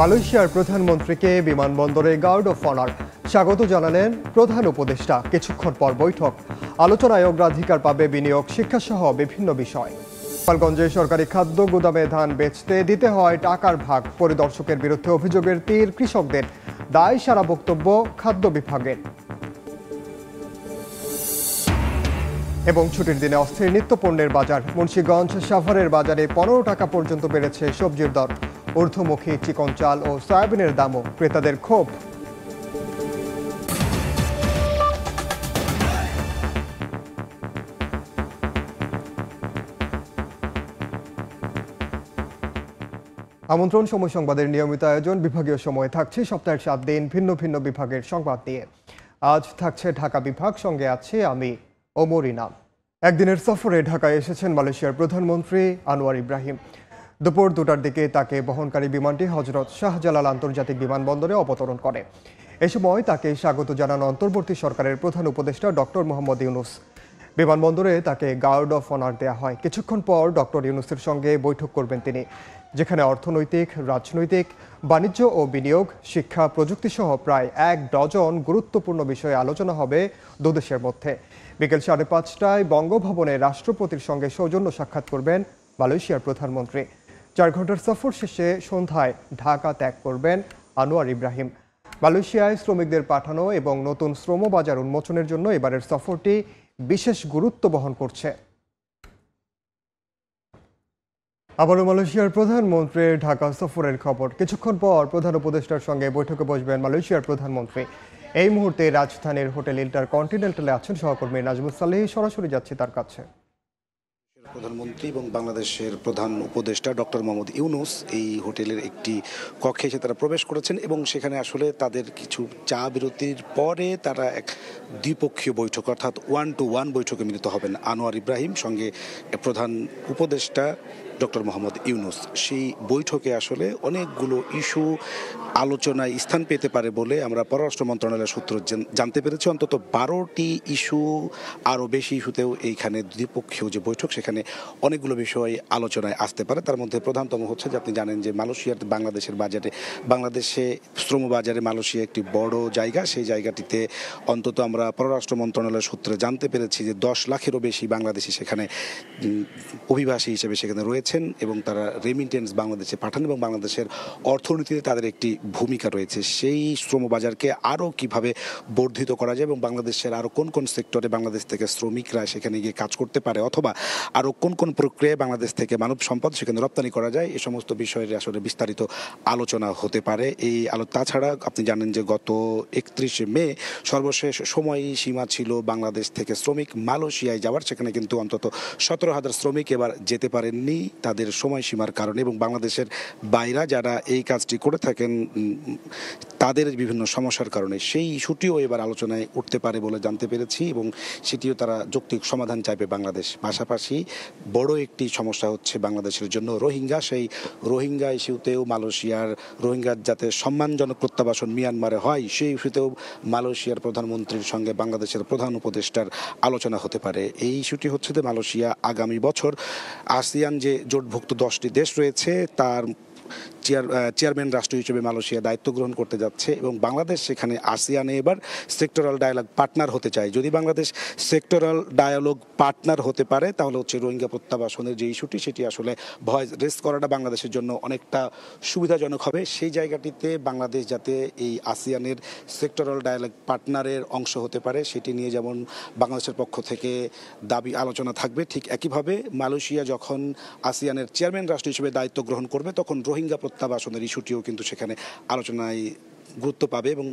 মালয়েশিয়ার প্রধানমন্ত্রীকে বিমানবন্দরে গার্ড অফ অনার স্বাগত জানালেন প্রধান উপদেষ্টা। কিছুক্ষণ পর বৈঠক, আলোচনায় অগ্রাধিকার পাবে বিনিয়োগ, শিক্ষাসহ বিভিন্ন বিষয়। গোপালগঞ্জে সরকারি খাদ্য গুদামে ধান বেচতে দিতে হয় টাকার ভাগ, পরিদর্শকের বিরুদ্ধে অভিযোগের তীর কৃষকদের, দায় সারা বক্তব্য খাদ্য বিভাগের। এবং ছুটির দিনে অস্থির নিত্যপণ্যের বাজার, মুন্সিগঞ্জ সাভারের বাজারে 15 টাকা পর্যন্ত বেড়েছে সবজির দর, ঊর্ধ্বমুখী চিকন চাল ও সয়াবিনের দামও, ক্রেতাদের ক্ষোভ। আমন্ত্রণ সময় সংবাদের নিয়মিত আয়োজন। বিভাগীয় সময়ে থাকছে সপ্তাহের 7 দিন ভিন্ন ভিন্ন বিভাগের সংবাদ নিয়ে। আজ থাকছে ঢাকা বিভাগ, সঙ্গে আছে আমি ওমর ইনাম। একদিনের সফরে ঢাকায় এসেছেন মালয়েশিয়ার প্রধানমন্ত্রী আনোয়ার ইব্রাহিম। দুপুর 2টার দিকে তাকে বহনকারী বিমানটি হজরত শাহজালাল আন্তর্জাতিক বিমানবন্দরে অবতরণ করে। এ সময় তাকে স্বাগত জানান অন্তর্বর্তী সরকারের প্রধান উপদেষ্টা ডক্টর মোহাম্মদ ইউনুস। বিমানবন্দরে তাকে গার্ড অফ অনার দেওয়া হয়। কিছুক্ষণ পর ডক্টর ইউনুসের সঙ্গে বৈঠক করবেন তিনি, যেখানে অর্থনৈতিক, রাজনৈতিক, বাণিজ্য ও বিনিয়োগ, শিক্ষা, প্রযুক্তি সহ প্রায় 1 ডজন গুরুত্বপূর্ণ বিষয়ে আলোচনা হবে দুদেশের মধ্যে। বিকেল 5:30টায় বঙ্গভবনে রাষ্ট্রপতির সঙ্গে সৌজন্য সাক্ষাৎ করবেন মালয়েশিয়ার প্রধানমন্ত্রী। 4 ঘন্টার সফর শেষে সন্ধ্যায় ঢাকা ত্যাগ করবেন আনোয়ার ইব্রাহিম। মালয়েশিয়ায় শ্রমিকদের পাঠানো এবং নতুন শ্রম বাজার উন্মোচনের জন্য এবারের সফরটি বিশেষ গুরুত্ব বহন করছে। আবারও মালয়েশিয়ার প্রধানমন্ত্রীর ঢাকা সফরের খবর। কিছুক্ষণ পর প্রধান উপদেষ্টার সঙ্গে বৈঠকে বসবেন মালয়েশিয়ার প্রধানমন্ত্রী। এই মুহূর্তে রাজধানীর হোটেল ইন্টারকন্টিনেন্টালে আছেন সহকর্মী নাজমুস সালেহ। সরাসরি যাচ্ছি তার কাছে। প্রধানমন্ত্রী এবং বাংলাদেশের প্রধান উপদেষ্টা ডক্টর মোহাম্মদ ইউনুস এই হোটেলের একটি কক্ষে এসে তারা প্রবেশ করেছেন এবং সেখানে আসলে তাদের কিছু চা বিরতির পরে তারা এক দ্বিপক্ষীয় বৈঠক অর্থাৎ 1-to-1 বৈঠকে মিলিত হবেন আনোয়ার ইব্রাহিম সঙ্গে প্রধান উপদেষ্টা ডক্টর মোহাম্মদ ইউনুস। সেই বৈঠকে আসলে অনেকগুলো ইস্যু আলোচনায় স্থান পেতে পারে বলে আমরা পররাষ্ট্র মন্ত্রণালয়ের সূত্র জানতে পেরেছি। অন্তত 12টি ইস্যু, আরও বেশি ইস্যুতেও এইখানে দ্বিপক্ষীয় যে বৈঠক সেখানে অনেকগুলো বিষয় আলোচনায় আসতে পারে। তার মধ্যে প্রধানতম হচ্ছে যে আপনি জানেন যে মালয়েশিয়ার বাংলাদেশে শ্রম বাজারে মালয়েশিয়া একটি বড় জায়গা। সেই জায়গাটিতে অন্তত আমরা পররাষ্ট্র মন্ত্রণালয়ের সূত্রে জানতে পেরেছি যে 10 লাখেরও বেশি বাংলাদেশি সেখানে অভিবাসী হিসেবে সেখানে রয়েছেন এবং তারা রেমিটেন্স বাংলাদেশে পাঠান এবং বাংলাদেশের অর্থনীতিতে তাদের একটি ভূমিকা রয়েছে। সেই শ্রমবাজারকে আরও কিভাবে বর্ধিত করা যায় এবং বাংলাদেশের আরও কোন কোন সেক্টরে বাংলাদেশ থেকে শ্রমিকরা সেখানে গিয়ে কাজ করতে পারে অথবা আরও কোন কোন প্রক্রিয়ায় বাংলাদেশ থেকে মানব সম্পদ সেখানে রপ্তানি করা যায়, এই সমস্ত বিষয়ের আসলে বিস্তারিত আলোচনা হতে পারে। তাছাড়া আপনি জানেন যে গত 31শে মে সর্বশেষ সময় সীমা ছিল বাংলাদেশ থেকে শ্রমিক মালয়েশিয়ায় যাওয়ার। সেখানে কিন্তু অন্তত 17,000 শ্রমিক এবার যেতে পারেননি তাদের সময়সীমার কারণে এবং বাংলাদেশের বাইরা যারা এই কাজটি করে থাকেন তাদের বিভিন্ন সমস্যার কারণে সেই ইস্যুটিও এবার আলোচনায় উঠতে পারে বলে জানতে পেরেছি এবং সেটিও তারা যৌক্তিক সমাধান চাইবে বাংলাদেশ। পাশাপাশি বড় একটি সমস্যা হচ্ছে বাংলাদেশের জন্য রোহিঙ্গা। সেই রোহিঙ্গা ইস্যুতেও মালয়েশিয়ার রোহিঙ্গার যাতে সম্মানজনক প্রত্যাবাসন মিয়ানমারে হয় সেই ইস্যুতেও মালয়েশিয়ার প্রধানমন্ত্রীর সঙ্গে বাংলাদেশের প্রধান উপদেষ্টার আলোচনা হতে পারে। এই ইস্যুটি হচ্ছে যে মালয়েশিয়া আগামী বছর আসিয়ান যে জোটভুক্ত 10টি দেশ রয়েছে তার চেয়ারম্যান রাষ্ট্র হিসেবে মালয়েশিয়া দায়িত্ব গ্রহণ করতে যাচ্ছে এবং বাংলাদেশ সেখানে আসিয়ানে এবার সেক্টরাল ডায়ালগ পার্টনার হতে চায়। যদি বাংলাদেশ সেক্টরাল ডায়ালগ পার্টনার হতে পারে তাহলে হচ্ছে রোহিঙ্গা প্রত্যাবাসনের যে ইস্যুটি সেটি আসলে ভয়েস রেস করাটা বাংলাদেশের জন্য অনেকটা সুবিধাজনক হবে। সেই জায়গাটিতে বাংলাদেশ যাতে এই আসিয়ানের সেক্টরাল ডায়ালগ পার্টনারের অংশ হতে পারে সেটি নিয়ে যেমন বাংলাদেশের পক্ষ থেকে দাবি আলোচনা থাকবে, ঠিক একইভাবে মালয়েশিয়া যখন আসিয়ানের চেয়ারম্যান রাষ্ট্র হিসেবে দায়িত্ব গ্রহণ করবে তখন রোহিঙ্গা প্রত্যাবাসনের ইস্যুটিও কিন্তু সেখানে আলোচনায় গুরুত্ব পাবে এবং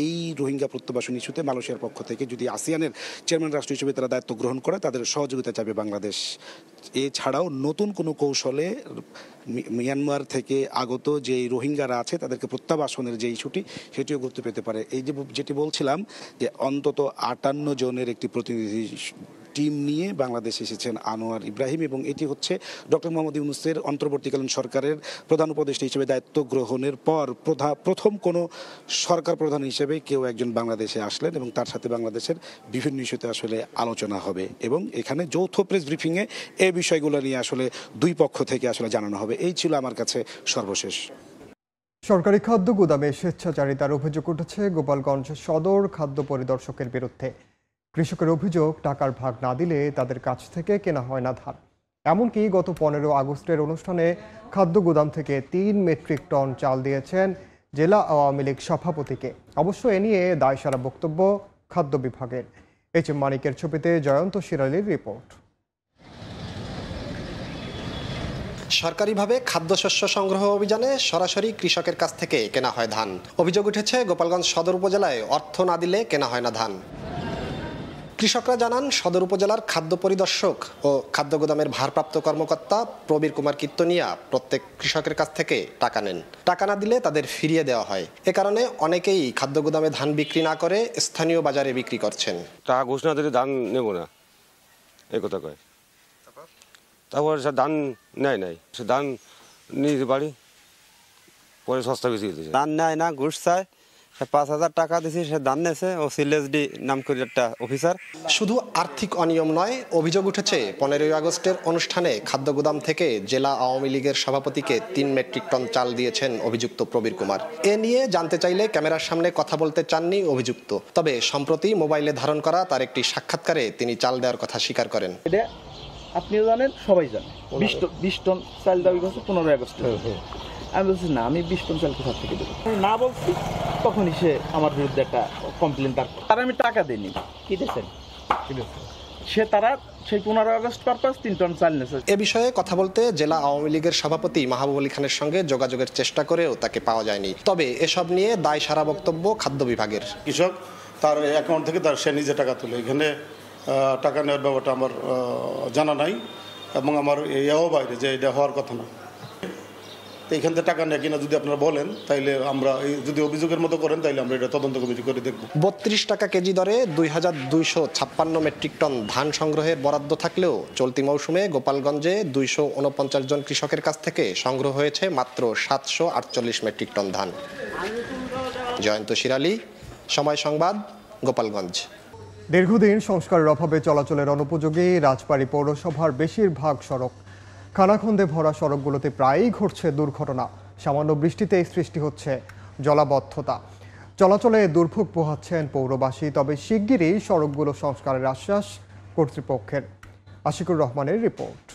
এই রোহিঙ্গা প্রত্যাবাসন ইস্যুতে মালয়েশিয়ার পক্ষ থেকে যদি আসিয়ানের চেয়ারম্যান রাষ্ট্র হিসেবে তারা দায়িত্ব গ্রহণ করে তাদের সহযোগিতা চাইবে বাংলাদেশ। এছাড়াও নতুন কোনো কৌশলে মিয়ানমার থেকে আগত যে রোহিঙ্গারা আছে তাদেরকে প্রত্যাবাসনের যে ইস্যুটি সেটিও গুরুত্ব পেতে পারে। এই যেটি বলছিলাম যে অন্তত 58 জনের একটি প্রতিনিধি টিম নিয়ে বাংলাদেশে এসেছেন আনোয়ার ইব্রাহিম এবং এটি হচ্ছে ডক্টর মোহাম্মদ ইউনুসের অন্তর্বর্তীকালীন সরকারের প্রধান উপদেষ্টা হিসেবে দায়িত্ব গ্রহণের পর প্রথম কোনো সরকার প্রধান হিসেবে কেউ একজন বাংলাদেশে আসলেন এবং তার সাথে বাংলাদেশের বিভিন্ন ইস্যুতে আসলে আলোচনা হবে এবং এখানে যৌথ প্রেস ব্রিফিংয়ে এই বিষয়গুলো নিয়ে আসলে দুই পক্ষ থেকে আসলে জানানো হবে। এই ছিল আমার কাছে সর্বশেষ। সরকারি খাদ্য গুদামে স্বেচ্ছাচারিতার অভিযোগ উঠেছে গোপালগঞ্জ সদর খাদ্য পরিদর্শকের বিরুদ্ধে। কৃষকের অভিযোগ, টাকার ভাগ না দিলে তাদের কাছ থেকে কেনা হয় না ধান। এমনকি গত 15 আগস্টের অনুষ্ঠানে খাদ্য গুদাম থেকে 3 মেট্রিক টন চাল দিয়েছেন জেলা আওয়ামী লীগ সভাপতিকে। অবশ্য এ নিয়ে দায়সারা বক্তব্য খাদ্য বিভাগের। HM মানিকের ছবিতে জয়ন্ত শিরালির রিপোর্ট। সরকারিভাবে খাদ্যশস্য সংগ্রহ অভিযানে সরাসরি কৃষকের কাছ থেকে কেনা হয় ধান। অভিযোগ উঠেছে গোপালগঞ্জ সদর উপজেলায় অর্থ না দিলে কেনা হয় না ধান। কৃষকরা জানান, সদর উপজেলার খাদ্য পরিদর্শক ও খাদ্য গুদামের ভারপ্রাপ্ত কর্মকর্তা প্রবীর কুমার কীর্তনিয়া প্রত্যেক কৃষকের কাছ থেকে টাকা নেন। টাকা না দিলে তাদের ফিরিয়ে দেওয়া হয়। এ কারণে অনেকেই খাদ্য গুদামে ধান বিক্রি না করে স্থানীয় বাজারে বিক্রি করছেন। টাকা ঘুষ না দিলে ধান নেব না, এই কথা কয়। তারপর সে ধান নেয় নাই, সে ধান নিয়ে বাড়ি পরে সস্তা বেশি দিতেছে। ধান নেয় না, ঘুষ চায়। 5,000 টাকা দিয়েছি, সে ধান নেছে। ও সিলেসডি নাম করে একটা অফিসার। শুধু আর্থিক অনিয়ম নয়, অভিযোগ উঠেছে 15 আগস্টের অনুষ্ঠানে খাদ্য গুদাম থেকে জেলা আওয়ামী লীগের সভাপতিকে 3 মেট্রিক টন চাল দিয়েছেন অভিযুক্ত প্রবীর কুমার। এ নিয়ে জানতে চাইলে ক্যামেরার সামনে কথা বলতে চাননি অভিযুক্ত। তবে সম্প্রতি মোবাইলে ধারণ করা তার একটি সাক্ষাৎকারে তিনি চাল দেওয়ার কথা স্বীকার করেন। আপনিও জানেন, সবাই জানে 20 টন চাল দাবি করছে 15 আগস্ট। আমি বলছি না, আমি 20 টন চাল কোথা থেকে দেবো না বলছি। তখনই সে আমার বিরুদ্ধে একটা কমপ্লেন তার আমি টাকা দিইনি। কি দিয়েছেন? সে তারা সেই 15 আগস্ট পারপাস 3 টন চাল নিয়েছে। এ বিষয়ে কথা বলতে জেলা আওয়ামী লীগের সভাপতি মাহবুব আলী খানের সঙ্গে যোগাযোগের চেষ্টা করেও তাকে পাওয়া যায়নি। তবে এসব নিয়ে দায়সারা বক্তব্য খাদ্য বিভাগের। কৃষক তার অ্যাকাউন্ট থেকে সে নিজে টাকা তোলে। এখানে টাকা নেওয়ার ব্যাপারটা আমার জানা নাই এবং আমার এও বাইরে যে এটা হওয়ার কথা না। এইখান থেকে টাকা নেয় কিনা যদি আপনারা বলেন, তাইলে আমরা যদি অভিযোগের মতো করেন, তাইলে আমরা এটা তদন্ত কমিটি করে দেখব। 32 টাকা কেজি দরে 2256 মেট্রিক টন ধান সংগ্রহের বরাদ্দ থাকলেও চলতি মৌসুমে গোপালগঞ্জে 249 জন কৃষকের কাছ থেকে সংগ্রহ হয়েছে মাত্র 748 মেট্রিক টন ধান। জয়ন্ত শিরালি, সময় সংবাদ, গোপালগঞ্জ। দীর্ঘদিন সংস্কারের অভাবে চলাচলের অনুপযোগী রাজবাড়ী পৌরসভার বেশিরভাগ সড়ক। খানাখন্দে ভরা সড়কগুলোতে প্রায়ই ঘটছে দুর্ঘটনা। সামান্য বৃষ্টিতেই সৃষ্টি হচ্ছে জলাবদ্ধতা। চলাচলে দুর্ভোগ পোহাচ্ছেন পৌরবাসী। তবে শিগগিরই সড়কগুলো সংস্কারের আশ্বাস কর্তৃপক্ষের। আশিকুর রহমানের রিপোর্ট।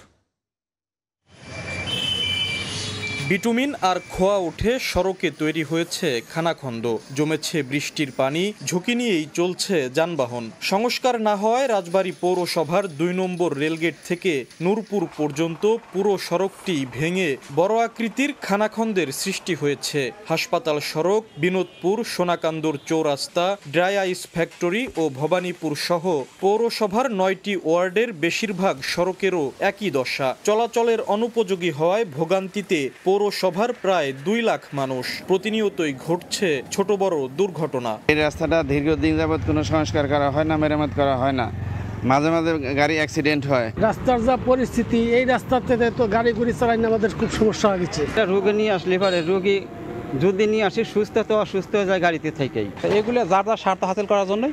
বিটুমিন আর খোয়া উঠে সড়কে তৈরি হয়েছে খানাখন্দ। জমেছে বৃষ্টির পানি, ঝুঁকি নিয়েই চলছে যানবাহন। সংস্কার না হওয়ায় রাজবাড়ী পৌরসভার 2 নম্বর রেলগেট থেকে নূরপুর পর্যন্ত পুরো সড়কটি ভেঙে বড় আকৃতির খানাখন্দের সৃষ্টি হয়েছে। হাসপাতাল সড়ক, বিনোদপুর, সোনাকান্দর চৌরাস্তা, ড্রাই আইস ফ্যাক্টরি ও ভবানীপুর সহ পৌরসভার 9টি ওয়ার্ডের বেশিরভাগ সড়কেরও একই দশা। চলাচলের অনুপযোগী হওয়ায় ভোগান্তিতে পৌরসভার প্রায় 2 লাখ মানুষ। প্রতিনিয়তই ঘটছে ছোট বড় দুর্ঘটনা। এই রাস্তাটা দীর্ঘদিন যাবৎ কোনো সংস্কার করা হয় না, মেরামত করা হয় না। মাঝে মাঝে গাড়ি অ্যাক্সিডেন্ট হয়। রাস্তার যা পরিস্থিতি, এই রাস্তাতে তো গাড়ি গুড়ি চালাই না, আমাদের খুব সমস্যা হয়ে গেছে। রোগী নিয়ে আসলে পারে, রোগী যদি নিয়ে আসি সুস্থ তো অসুস্থ হয়ে যায় গাড়িতে থেকেই। এগুলো যার যার স্বার্থ হাসিল করার জন্য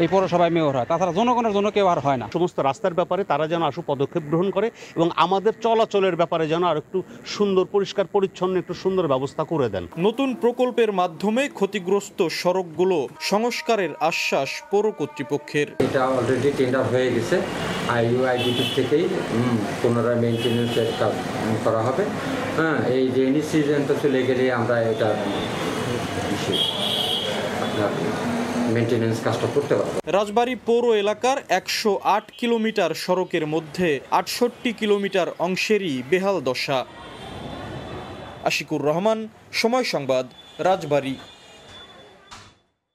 এই পৌরসভায় মেয়র হয়, তাছাড়া জনগণের জন্য কেউ আর হয় না। সমস্ত রাস্তার ব্যাপারে তারা যেন আশু পদক্ষেপ গ্রহণ করে এবং আমাদের চলাচলের ব্যাপারে যেন আর একটু সুন্দর, পরিষ্কার পরিচ্ছন্ন একটু সুন্দর ব্যবস্থা করে দেন। নতুন প্রকল্পের মাধ্যমে ক্ষতিগ্রস্ত সড়কগুলো সংস্কারের আশ্বাস পৌর কর্তৃপক্ষের। এটা অলরেডি টেন্ডার হয়ে গেছে। IUIDP থেকেই পুনরায় মেইনটেনেন্সের কাজ করা হবে। হ্যাঁ, এই রেইনি সিজন তো চলে গেলে আমরা এটা মেইনটেনেন্স কাজটা করতে পারবো। রাজবাড়ী পৌর এলাকার 108 কিলোমিটার সড়কের মধ্যে 68 কিলোমিটার অংশেরই বেহাল দশা। আশিকুর রহমান, সময় সংবাদ, রাজবাড়ী।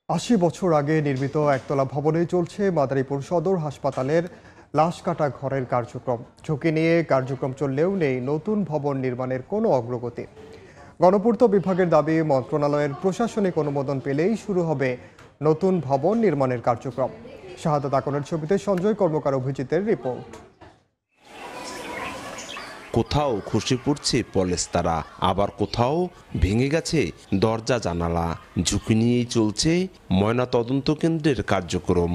80 বছর আগে নির্মিত একতলা ভবনে চলছে মাদারীপুর সদর হাসপাতালের লাশ কাটা ঘরের কার্যক্রম। ঝুঁকি নিয়ে কার্যক্রম চললেও নেই নতুন ভবন নির্মাণের কোনো অগ্রগতি। গণপূর্ত বিভাগের দাবি, মন্ত্রণালয়ের প্রশাসনিক অনুমোদন পেলেই শুরু হবে নতুন ভবন নির্মাণের কার্যক্রম। শাহাদাত আকনের ছবিতে সঞ্জয় কর্মকার অভিজিতের রিপোর্ট। কোথাও খসে পড়ছে পলেস্তারা, আবার কোথাও ভেঙে গেছে দরজা জানালা। ঝুঁকি নিয়েই চলছে ময়না তদন্ত কেন্দ্রের কার্যক্রম।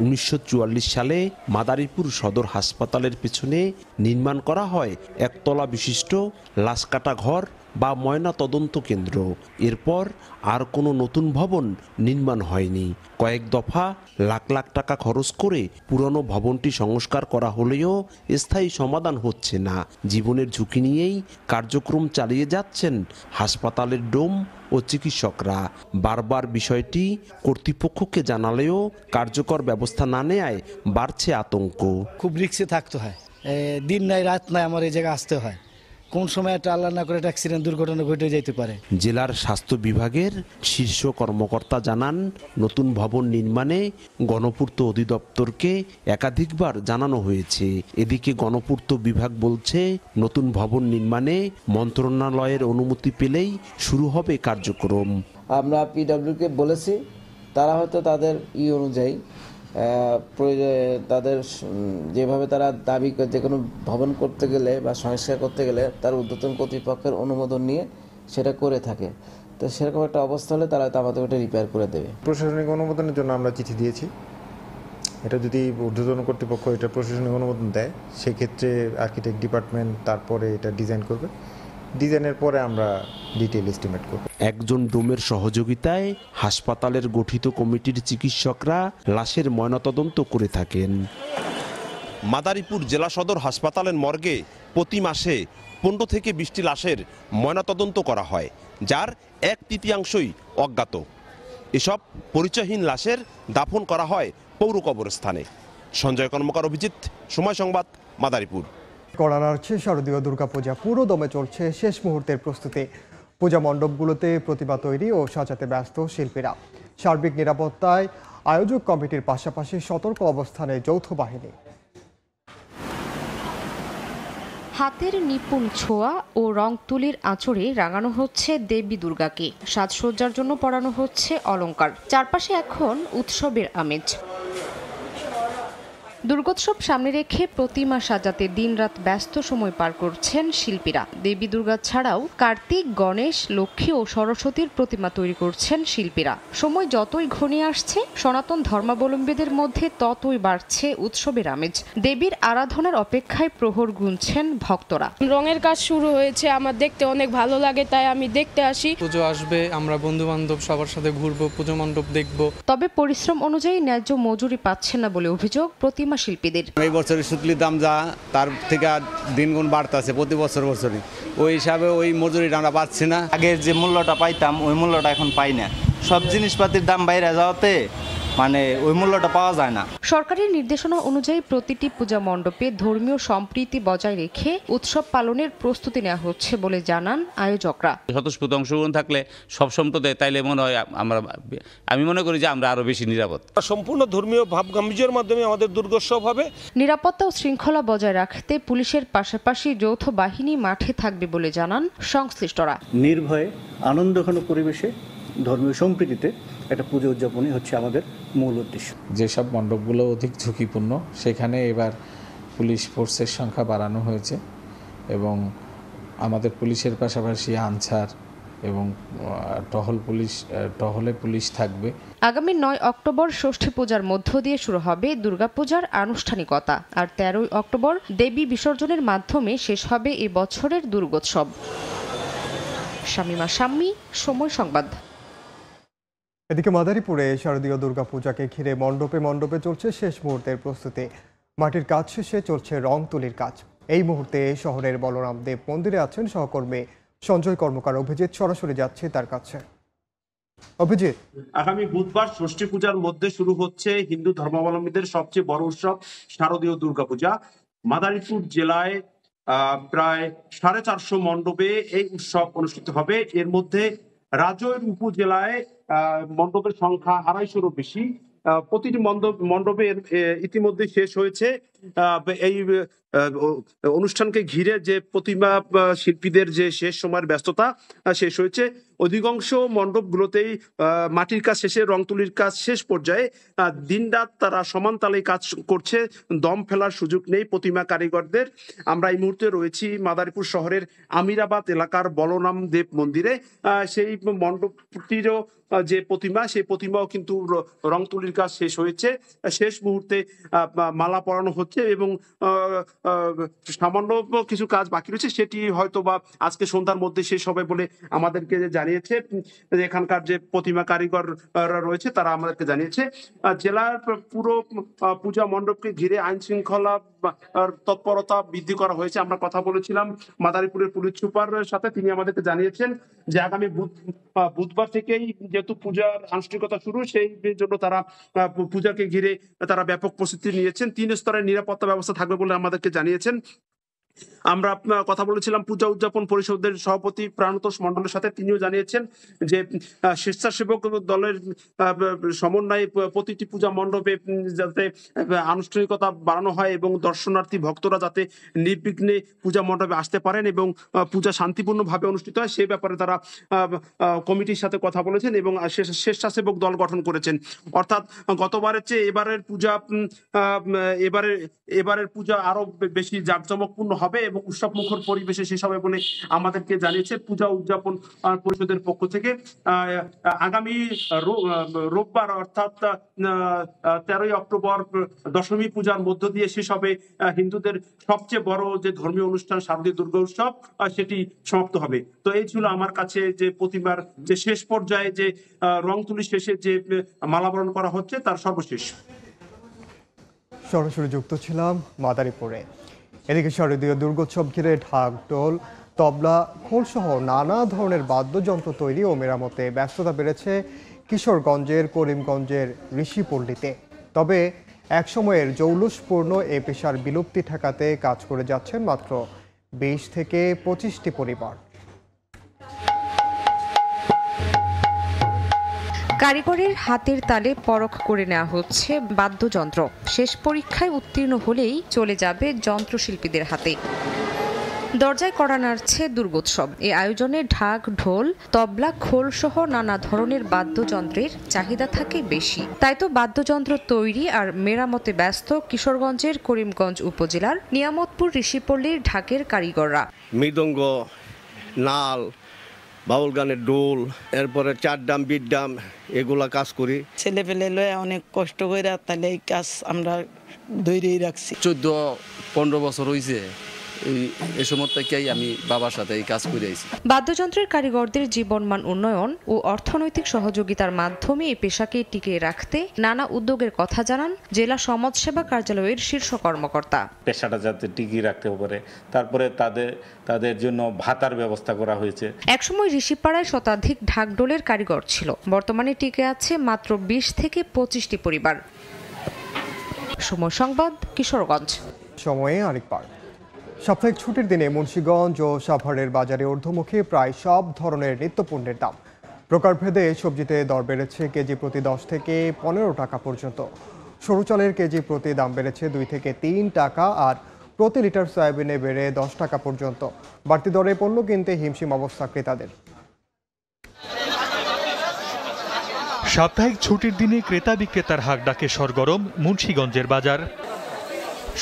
1944 সালে মাদারীপুর সদর হাসপাতালের পেছনে নির্মাণ করা হয় একতলা বিশিষ্ট লাশ কাটা ঘর বা ময়না তদন্ত কেন্দ্র। এরপর আর কোনো নতুন ভবন নির্মাণ হয়নি। কয়েক দফা লাখ লাখ টাকা খরচ করে পুরনো ভবনটি সংস্কার করা হলেও স্থায়ী সমাধান হচ্ছে না। জীবনের ঝুঁকি নিয়েই কার্যক্রম চালিয়ে যাচ্ছেন হাসপাতালের ডোম ও চিকিৎসকরা। বারবার বিষয়টি কর্তৃপক্ষকে জানালেও কার্যকর ব্যবস্থা না নেয়ায় বাড়ছে আতঙ্ক। খুব রিস্কে থাকতে হয়, দিন নাই রাত নাই আমার এই জায়গায় আসতে হয়। কোন সময় একটা আল্লাহ না করে একটা অ্যাক্সিডেন্ট দুর্ঘটনা ঘটে যেতে পারে। জেলার স্বাস্থ্য বিভাগের শীর্ষ কর্মকর্তা জানান, নতুন ভবন নির্মাণে গণপূর্ত অধিদপ্তরকে একাধিকবার জানানো হয়েছে। এদিকে গণপূর্ত বিভাগ বলছে, নতুন ভবন নির্মাণে মন্ত্রণালয়ের অনুমতি পেলেই শুরু হবে কার্যক্রম। আমরা পিডব্লিউকে বলেছি, তারা হয়তো তাদের অনুযায়ী তাদের যেভাবে তারা দাবি করে যে কোনো ভবন করতে গেলে বা সংস্কার করতে গেলে তার ঊর্ধ্বতন কর্তৃপক্ষের অনুমোদন নিয়ে সেটা করে থাকে। তো সেরকম একটা অবস্থা হলে তারা আমাদের ওটা রিপেয়ার করে দেবে। প্রশাসনিক অনুমোদনের জন্য আমরা চিঠি দিয়েছি। এটা যদি ঊর্ধ্বতন কর্তৃপক্ষ এটা প্রশাসনিক অনুমোদন দেয়, সেক্ষেত্রে আর্কিটেক্ট ডিপার্টমেন্ট তারপরে এটা ডিজাইন করবে। ডিজাইনের পরে আমরা ডিটেইল এস্টিমেট করব। একজন ডোমের সহযোগিতায় হাসপাতালের গঠিত কমিটির চিকিৎসকরা লাশের ময়নাতদন্ত করে থাকেন। মাদারীপুর জেলা সদর হাসপাতালের মর্গে প্রতি মাসে 15 থেকে 20টি লাশের ময়নাতদন্ত করা হয়, যার 1/3 অজ্ঞাত। এসব পরিচয়হীন লাশের দাফন করা হয় পৌর কবরস্থানে। সঞ্জয় কর্মকার, অভিজিৎ, সময় সংবাদ, মাদারীপুর। করার আছে শারদীয় দুর্গাপূজা পুরো দমে চলছে শেষ মুহূর্তের প্রস্তুতি। পূজা মণ্ডপগুলোতে প্রতিমা তৈরি ও সাজাতে ব্যস্ত শিল্পীরা। সার্বিক নিরাপত্তায় আয়োজক কমিটির পাশাপাশি সতর্ক অবস্থানে যৌথ বাহিনী। হাতের নিপুণ ছোঁয়া ও রং তুলির আঁচড়ে রাঙানো হচ্ছে দেবী দুর্গাকে। সাজসজ্জার জন্য পরানো হচ্ছে অলংকার। চারপাশে এখন উৎসবের আমেজ। দুর্গোৎসব সামনে রেখে প্রতিমা সাজাতে দিনরাত ব্যস্ত সময় পার করছেন শিল্পীরা। দেবী দুর্গা ছাড়াও কার্তিক, গণেশ, লক্ষ্মী ও সরস্বতীর প্রতিমা তৈরি করছেন শিল্পীরা। সময় যতই ঘনিয়ে আসছে, সনাতন ধর্মাবলম্বীদের মধ্যে ততই বাড়ছে উৎসবের আমেজ। দেবীর আরাধনার অপেক্ষায় প্রহর গুনছেন ভক্তরা। রঙের কাজ শুরু হয়েছে, আমার দেখতে অনেক ভালো লাগে, তাই আমি দেখতে আসি। পুজো আসবে, আমরা বন্ধু বান্ধব সবার সাথে ঘুরবো, পুজো মণ্ডপ দেখব। তবে পরিশ্রম অনুযায়ী ন্যায্য মজুরি পাচ্ছে না বলে অভিযোগ প্রতিমা শিল্পীদের। এই বছরের সুতলির দাম যা, তার থেকে দিন গুণ বাড়তেছে প্রতি বছরই। ওই হিসাবে ওই মজুরিটা আমরা পাচ্ছি না। আগের যে মূল্যটা পাইতাম ওই মূল্যটা এখন পাই না। সব জিনিসপাতির দাম বাইরে যাওয়াতে ওই মূল্যটা পাওয়া যায় না। সরকারের নির্দেশনা অনুযায়ী প্রতিটি পূজা মণ্ডপে ধর্মীয় সম্প্রীতি বজায় রেখে উৎসব পালনের প্রস্তুতি নেওয়া হচ্ছে বলে জানান আয়োজকরা। স্বতঃস্ফূর্ত অংশগ্রহণ থাকলে সব সম্প্রদায় তাইলে মনে হয় আমি মনে করি যে আমরা আরো বেশি নিরাপদ। সম্পূর্ণ ধর্মীয় ভাব গাম্ভীর্যের মাধ্যমে আমাদের দুর্গোৎসব হবে। নিরাপত্তা ও শৃঙ্খলা বজায় রাখতে পুলিশের পাশাপাশি যৌথ বাহিনী মাঠে থাকবে বলে জানান সংশ্লিষ্টরা। নির্ভয়ে আনন্দঘন পরিবেশে ধর্মীয় সম্প্রীতিতে একটা পুজো উদযাপনই হচ্ছে আমাদের মূল উদ্দেশ্য। যেসব মণ্ডপগুলো অধিক ঝুঁকিপূর্ণ সেখানে এবার পুলিশ ফোর্সের সংখ্যা বাড়ানো হয়েছে এবং আমাদের পুলিশের পাশাপাশি আনসার এবং টহলে পুলিশ থাকবে। আগামী 9 অক্টোবর ষষ্ঠী পূজার মধ্য দিয়ে শুরু হবে দুর্গাপূজার আনুষ্ঠানিকতা, আর 13 অক্টোবর দেবী বিসর্জনের মাধ্যমে শেষ হবে এই বছরের দুর্গোৎসব। শামিমা শাম্মী, সময় সংবাদ। এদিকে মাদারীপুরে শারদীয় দুর্গাপূজাকে ঘিরে মণ্ডপে মণ্ডপে চলছে শেষ মুহূর্তের প্রস্তুতি। মাটির কাজ শেষে চলছে রং তুলির কাজ। এই মুহূর্তে শহরের বলরাম দেব মন্দিরে আছেন সহকর্মী সঞ্জয় কর্মকার। অভিজিৎ, সরাসরি যাচ্ছে তার কাছে। অভিজিৎ, আগামী বুধবার ষষ্ঠী পূজার মধ্যে শুরু হচ্ছে হিন্দু ধর্মাবলম্বীদের সবচেয়ে বড় উৎসব শারদীয় দুর্গাপূজা। মাদারীপুর জেলায় প্রায় 450 মণ্ডপে এই উৎসব অনুষ্ঠিত হবে। এর মধ্যে রাজৈর উপজেলায় মণ্ডপের সংখ্যা 250-এরও বেশি। প্রতিটি মণ্ডপে ইতিমধ্যে শেষ হয়েছে। এই অনুষ্ঠানকে ঘিরে যে প্রতিমা শিল্পীদের যে শেষ সময়ের ব্যস্ততা শেষ হয়েছে। অধিকাংশ মণ্ডপগুলোতেই মাটির কাজ শেষে রং তুলির কাজ শেষ পর্যায়ে। দিনরাত তারা সমান তালে কাজ করছে, দম ফেলার সুযোগ নেই প্রতিমা কারিগরদের। আমরা এই মুহূর্তে রয়েছি মাদারীপুর শহরের আমিরাবাদ এলাকার বলরাম দেব মন্দিরে। সেই মণ্ডপটিরও যে প্রতিমা, সেই প্রতিমাও কিন্তু রং তুলির কাজ শেষ হয়েছে। শেষ মুহূর্তে মালা পরানো হচ্ছে। হচ্ছে এবং সামান্য কিছু কাজ বাকি রয়েছে, সেটি হয়তো বা আজকে সন্ধ্যার মধ্যে শেষ হবে বলে আমাদেরকে জানিয়েছে এখানকার যে প্রতিমা কারিগর রয়েছে তারা আমাদেরকে জানিয়েছে। জেলার পুরো পূজা মণ্ডপকে ঘিরে আইন শৃঙ্খলা তৎপরতা বৃদ্ধি করা হয়েছে। আমরা কথা বলেছিলাম মাদারীপুরের পুলিশ সুপার সাথে, তিনি আমাদেরকে জানিয়েছেন যে আগামী বুধবার থেকেই যেহেতু পূজার আনুষ্ঠানিকতা শুরু, সেই জন্য তারা পূজাকে ঘিরে তারা ব্যাপক প্রস্তুতি নিয়েছেন। 3 স্তরের নিরাপত্তা ব্যবস্থা থাকবে বলে আমাদেরকে জানিয়েছেন। আমরা কথা বলেছিলাম পূজা উদযাপন পরিষদের সভাপতি প্রাণতোষ মণ্ডলের সাথে, তিনিও জানিয়েছেন যে স্বেচ্ছাসেবক দলের সমন্বয়ে প্রতিটি পূজা মণ্ডপে যাতে আনুষ্ঠানিকতা বাড়ানো হয় এবং দর্শনার্থী ভক্তরা যাতে নির্বিঘ্নে পূজা মণ্ডপে আসতে পারেন এবং পূজা শান্তিপূর্ণভাবে অনুষ্ঠিত হয় সেই ব্যাপারে তারা কমিটির সাথে কথা বলেছেন এবং স্বেচ্ছাসেবক দল গঠন করেছেন। অর্থাৎ গতবারের চেয়ে এবারের পূজা আরো বেশি জাঁকজমকপূর্ণ হবে এবং উৎসব মুখর পরিবেশে শেষ হবে বলে আমাদেরকে জানিয়েছে পূজা উদযাপন পরিষদের পক্ষ থেকে। আগামী রোববার অর্থাৎ 13ই অক্টোবর দশমী পূজার মধ্য দিয়ে শেষ হবে হিন্দুদের সবচেয়ে বড় যে ধর্মীয় অনুষ্ঠান শারদীয় দুর্গা উৎসব, সেটি সমাপ্ত হবে। তো এই ছিল আমার কাছে যে প্রতিমার যে শেষ পর্যায়ে যে রং তুলি শেষে যে মালাবরণ করা হচ্ছে তার সর্বশেষ। সরাসরি যুক্ত ছিলাম মাদারীপুরে। এদিকে শারদীয় দুর্গোৎসব ঘিরে ঢাক, ঢোল, তবলা, খোলসহ নানা ধরনের বাদ্যযন্ত্র তৈরি ও মেরামতে ব্যস্ততা বেড়েছে কিশোরগঞ্জের করিমগঞ্জের ঋষিপল্লীতে। তবে একসময়ের জৌলুসপূর্ণ এ পেশার বিলুপ্তি ঠেকাতে কাজ করে যাচ্ছেন মাত্র 20 থেকে 25টি পরিবার। কারিগরের হাতের তালে পরখ করে নেওয়া হচ্ছে বাদ্যযন্ত্র। শেষ পরীক্ষায় উত্তীর্ণ হলেই চলে যাবে যন্ত্রশিল্পীদের হাতে। দরজায় কড়া নাড়ছে দুর্গোৎসব। এই আয়োজনে ঢাক, ঢোল, তবলা, খোল সহ নানা ধরনের বাদ্যযন্ত্রের চাহিদা থাকে বেশি। তাই তো বাদ্যযন্ত্র তৈরি আর মেরামতে ব্যস্ত কিশোরগঞ্জের করিমগঞ্জ উপজেলার নিয়ামতপুর ঋষিপল্লীর ঢাকের কারিগররা। মৃদঙ্গ, নাল, বাউল গানের ডোল, এরপরে চারডাম, বিডডাম, এগুলা কাজ করি। ছেলেপেলে লয়ে অনেক কষ্ট করে তাহলে এই কাজ আমরা ধৈর্যই রাখছি। 14-15 বছর হয়েছে এই সময় থেকেই আমি বাবার সাথে এই কাজ করে আইছি। বাদ্যযন্ত্রের কারিগরদের জীবনমান উন্নয়ন ও অর্থনৈতিক সহযোগিতার মাধ্যমে এই পেশাকে টিকিয়ে রাখতে নানা উদ্যোগের কথা জানান জেলা সমাজসেবা কার্যালয়ের শীর্ষ কর্মকর্তা। পেশাটা যাতে টিকিয়ে রাখতে পারে, তারপরে তাদের জন্য ভাতার ব্যবস্থা করা হয়েছে। একসময় ঋষিপাড়ায় শতাধিক ঢাকঢোলের কারিগর ছিল, বর্তমানে টিকে আছে মাত্র 20 থেকে 25টি পরিবার। সময় সংবাদ, কিশোরগঞ্জ। সময়ে আরেকবার সাপ্তাহিক ছুটির দিনে মুন্সিগঞ্জ ও সাভারের বাজারে ঊর্ধ্বমুখী প্রায় সব ধরনের নিত্যপণ্যের দাম। প্রকারভেদে সবজিতে দর বেড়েছে কেজি প্রতি 10 থেকে 15 টাকা পর্যন্ত। সরু চালের কেজি প্রতি দাম বেড়েছে 2 থেকে 3 টাকা, আর প্রতি লিটার সয়াবিনে বেড়ে 10 টাকা পর্যন্ত। বাড়তি দরে পণ্য কিনতে হিমশিম অবস্থা ক্রেতাদের। সাপ্তাহিক ছুটির দিনে ক্রেতা বিক্রেতার হাক ডাকে সরগরম মুন্সিগঞ্জের বাজার।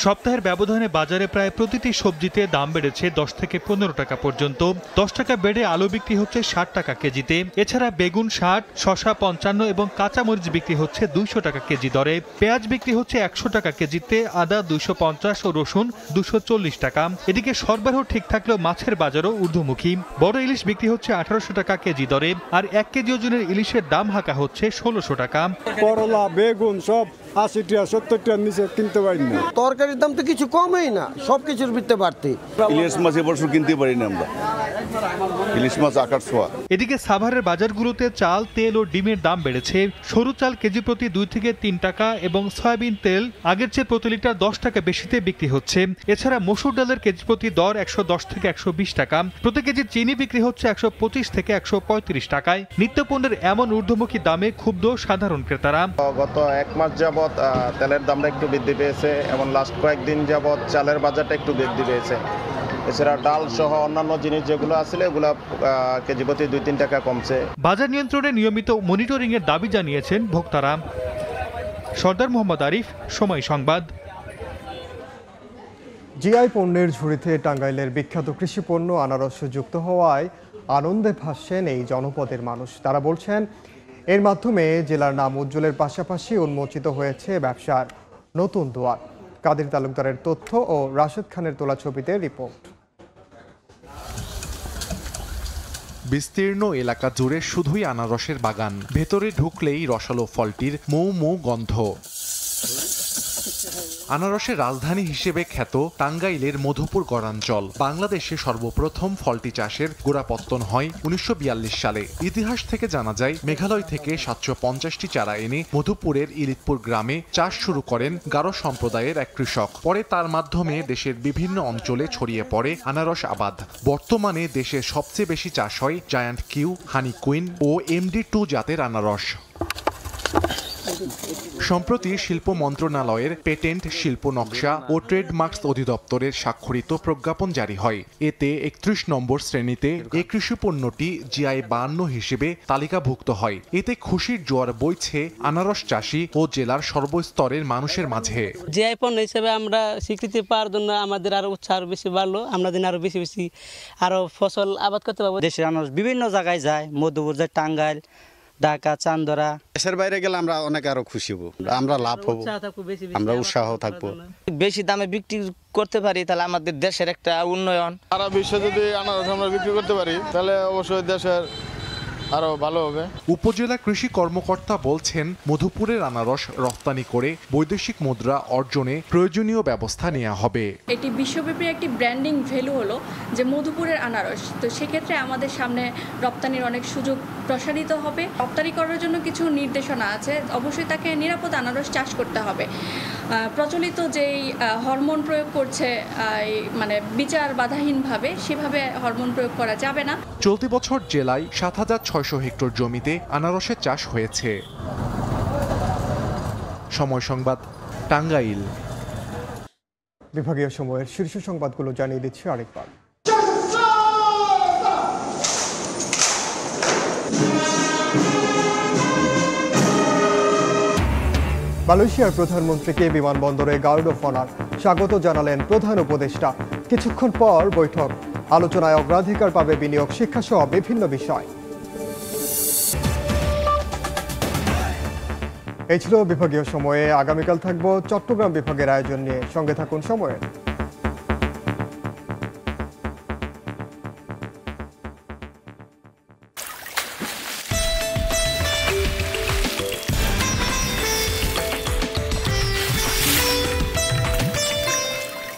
সপ্তাহের ব্যবধানে বাজারে প্রায় প্রতিটি সবজিতে দাম বেড়েছে 10 থেকে 15 টাকা পর্যন্ত। 10 টাকা বেড়ে আলু বিক্রি হচ্ছে 60 টাকা কেজিতে। এছাড়া বেগুন 60, শসা 55 এবং কাঁচামরিচ বিক্রি হচ্ছে 200 টাকা কেজি দরে। পেঁয়াজ বিক্রি হচ্ছে 100 টাকা কেজিতে, আদা 250 ও রসুন 240 টাকা। এদিকে সরবরাহ ঠিক থাকলেও মাছের বাজারও ঊর্ধ্বমুখী। বড় ইলিশ বিক্রি হচ্ছে 1800 টাকা কেজি দরে, আর 1 কেজি ওজনের ইলিশের দাম হাঁকা হচ্ছে 1600 টাকা। করলা, বেগুন সব 80 টাকা 70 টাকার নিচে কিনতে পারি না। তরকারির দাম তো কিছু কমই না, সবকিছুর ভিতরে বাড়তি। ইলিশ মাছ এবছর কিনতে পারি না আমরা, ইলিশ মাছ আকার ছোঁয়া। এদিকে সাভারের বাজারগুলোতে চাল, তেল ও ডিমের দাম বেড়েছে। সরু চাল কেজি প্রতি 2 থেকে 3 টাকা এবং সয়াবিন তেল আগের চেয়ে প্রতি লিটার 10 টাকা বেশিতে বিক্রি হচ্ছে। এছাড়া মসুর ডালের কেজি প্রতি দর 110 থেকে 120 টাকা। প্রতি কেজি চিনি বিক্রি হচ্ছে 125 থেকে 135 টাকায়। নিত্যপণ্যের এমন ঊর্ধ্বমুখী দামে ক্ষুব্ধ সাধারণ ক্রেতারা। গত 1 মাস যাবৎ তেলের দামটা একটু বৃদ্ধি পেয়েছে এবং লাস্ট কয়েকদিন যাবৎ চালের বাজারটা একটু বৃদ্ধি পেয়েছে। এছাড়া ডাল সহ অন্যান্য জিনিস যেগুলো আছে এগুলো কেজি প্রতি 2-3 টাকা কমছে। বাজার নিয়ন্ত্রণে নিয়মিত মনিটরিং এর দাবি জানিয়েছেন ভোক্তারা। সর্দার মোহাম্মদ আরিফ, সময় সংবাদ। জিআই পণ্যের ঝুড়িতে টাঙ্গাইলের বিখ্যাত কৃষি পণ্য আনারস যুক্ত হওয়ায় আনন্দে ভাসছেন এই জনপদের মানুষ। তারা বলছেন এর মাধ্যমে জেলার নাম উজ্জ্বলের পাশাপাশি উন্মোচিত হয়েছে ব্যবসার নতুন দুয়ার। কাদের তালুকদারের তথ্য ও রাশেদ খানের তোলা ছবিতে রিপোর্ট। বিস্তীর্ণ এলাকা জুড়ে শুধুই আনারসের বাগান, ভেতরে ঢুকলেই রসালো ফলটির মৌ মৌ গন্ধ। আনারসের রাজধানী হিসেবে খ্যাত টাঙ্গাইলের মধুপুর গড়াঞ্চল। বাংলাদেশে সর্বপ্রথম ফলটি চাষের গোড়াপত্তন হয় 1942 সালে। ইতিহাস থেকে জানা যায় মেঘালয় থেকে 750টি চারা এনে মধুপুরের ইলিতপুর গ্রামে চাষ শুরু করেন গারো সম্প্রদায়ের এক কৃষক। পরে তার মাধ্যমে দেশের বিভিন্ন অঞ্চলে ছড়িয়ে পড়ে আনারস আবাদ। বর্তমানে দেশে সবচেয়ে বেশি চাষ হয় জায়ান্ট কিউ, হানি কুইন ও MD2 জাতের আনারস। সম্প্রতি শিল্প মন্ত্রণালয়ের পেটেন্ট, শিল্প নকশা ও ট্রেডমার্কস অধিদপ্তরের স্বাক্ষরিত প্রজ্ঞাপন জারি হয়। এতে 31 নম্বর শ্রেণীতে এই কৃষি পণ্যটি GI 52 হিসেবে তালিকাভুক্ত হয়। এতে খুশির জোয়ার বইছে আনারস চাষি ও জেলার সর্বস্তরের মানুষের মাঝে। GI পণ্য হিসেবে আমরা স্বীকৃতি পাওয়ার জন্য আমাদের আরো উৎসাহ বেশি বাড়লো। আমরা দিন আরো বেশি বেশি আরো ফসল আবাদ করতে পারবো। দেশের আনারস বিভিন্ন জায়গায় যায়, মধুপুর যায়, টাঙ্গাইল, ঢাকা, চান্দরা। দেশের বাইরে গেলে আমরা অনেক আরো খুশি হব, আমরা লাভ হব, আমরা উৎসাহ থাকবো। বেশি দামে বিক্রি করতে পারি তাহলে আমাদের দেশের একটা উন্নয়ন। সারা বিশ্বে যদি আনারস আমরা বিক্রি করতে পারি তাহলে অবশ্যই দেশের আরো ভালো হবে। উপজেলা কৃষি কর্মকর্তা বলছেন, মধুপুরের আনারস রপ্তানি করে বৈদেশিক মুদ্রা অর্জনে প্রয়োজনীয় ব্যবস্থা নেওয়া হবে। এটি বিশ্বব্যাপী একটি ব্র্যান্ডিং ভ্যালু হলো যে মধুপুরের আনারস। তো সেক্ষেত্রে আমাদের সামনে রপ্তানির অনেক সুযোগ প্রসারিত হবে। রপ্তানি করার জন্য কিছু নির্দেশনা আছে, অবশ্যই তাকে নিরাপদ আনারস চাষ করতে হবে। প্রচলিত যেই হরমোন প্রয়োগ করছে মানে বিচার বাধাহীনভাবে, সেভাবে হরমোন প্রয়োগ করা যাবে না। চলতি বছর জেলায় 7,600 হেক্টর জমিতে আনারসের চাষ হয়েছে। সময় সংবাদ, টাঙ্গাইল। বিভাগীয় সময়ের শীর্ষ সংবাদগুলো জানিয়ে দিচ্ছি আরেকবার। মালয়েশিয়ার প্রধানমন্ত্রীকে বিমানবন্দরে গার্ড অফ অনার স্বাগত জানালেন প্রধান উপদেষ্টা। কিছুক্ষণ পর বৈঠক, আলোচনায় অগ্রাধিকার পাবে বিনিয়োগ, শিক্ষাসহ বিভিন্ন বিষয়। এই ছিল বিভাগীয় সময়ে। আগামীকাল থাকবো চট্টগ্রাম বিভাগের আয়োজন নিয়ে। সঙ্গে থাকুন সময়ের।